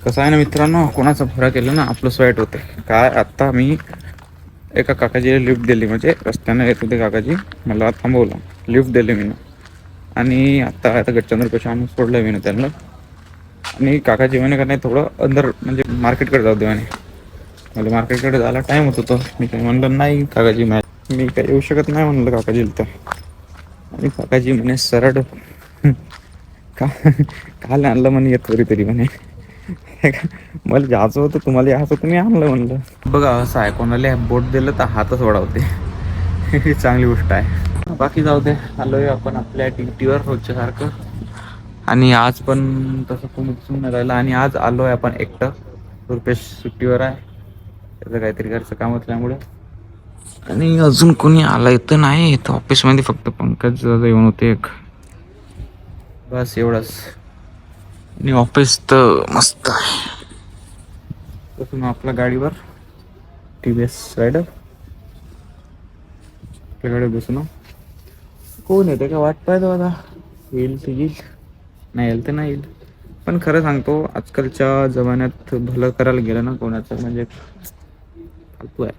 कसं आहे ना मित्रांनो, कोणाचा फरक केलं ना आपलं स्वाईट होते काय. आत्ता मी एका काकाजीला लिफ्ट दिली, म्हणजे रस्त्यानं येत होते काकाजी, मला थांबवलं, लिफ्ट दिली मी आणि आता गडचंद्रपेक्षा आणून सोडलं मी त्यांना. आणि काकाजी म्हणे का नाही थोडं अंदर म्हणजे मार्केटकडे जाऊ दे म्हणे. मला मार्केटकडे जायला टाईम होत होतं. मी काही म्हणलं नाही काकाजी, मी काही येऊ शकत नाही म्हणलं काकाजीला तर. आणि काकाजी म्हणे सरळ का काल आणलं म्हणे येत तरी म्हणे. मला जायचं होतं, तुम्हाला यायचं होतं, मी आणलं म्हणलं. बघा असं आहे, कोणाला बोट दिलं तर हातच वडावते. ही चांगली गोष्ट आहे. बाकी जाऊ दे, आलोय आपण आपल्या ड्युटीवर रोजच्या सारखं. आणि आज पण तसं कोणी दिसून नाही राहिलं. आणि आज आलोय आपण एकटं, रुपेश सुट्टीवर आहे, त्याचं काहीतरी घरचं काम असल्यामुळे. आणि अजून कोणी आलं इथं नाही, इथं ऑफिसमध्ये फक्त पंकज येऊन होते एक, बस एवढंच. आणि ऑफिस तर मस्त आहे. तसं आपल्या गाडीवर TVS रायडर आपल्याकडे बसून कोण येते का वाट पाहतो आता. येईल ते येईल, नाही येईल तर नाही येईल. पण खरं सांगतो, आजकालच्या जमान्यात भलं करायला गेलं ना कोणाचं म्हणजे फालतू आहे.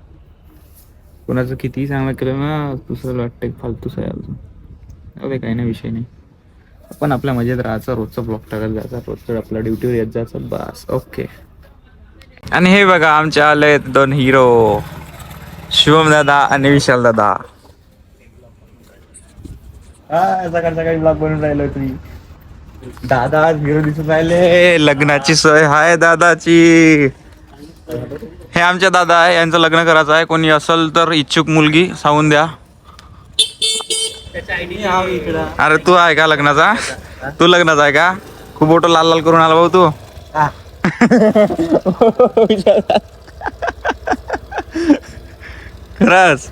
कोणाचं कितीही चांगलं केलं ना दुसरं वाटतं फालतूच आहे अजून. अरे काही नाही, विषय नाही. आपण आपल्या मजेत राहायचं, रोजचा ब्लॉग टाकत जायचा, रोजचं आपल्या ड्युटीवर येत जायचं, बस ओके. आणि हे बघा आमचे आले दोन हिरो, शिवम दादा आणि विशाल दादा. सकाळ सकाळी ब्लॉग बनवून राहिलो तुम्ही. दादा हिरो दिसून राहिले. लग्नाची सोय हाय दादाची. हे आमचे दादा आहे, यांचं लग्न करायचं आहे. कोणी असेल तर इच्छुक मुलगी सांगून द्या. अरे तू आहे का लग्नाचा? तू लग्नाचा आहे का? खूप मोठं लाल लाल करून आला भाऊ तू. खरंच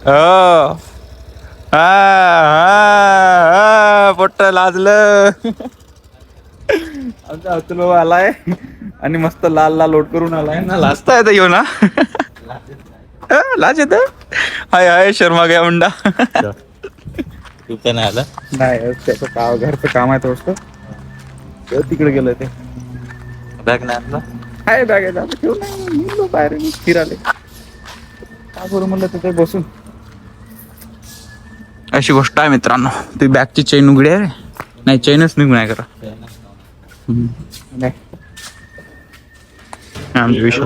हो. पोट्ट लाजलं. आमचा अतुल भाऊ आलाय आणि मस्त लाल लाल लोट करून आलाय ना. लाजता येतं येऊ ना. लाज येत. हाय हाय शर्मा गया मुंडा. नाही आलं नाही, त्याचं काम घरचं काम आहे थोडस, तिकडे गेलं ते. बॅग नाही आणला आहे, बॅग आहे बाहेर फिराले. काय करू म्हणलं तिथे बसून. अशी गोष्ट आहे मित्रांनो. ती बॅगची चेन उघडी आहे रे. नाही चेनच निघून आहे करा. आमच्या विषय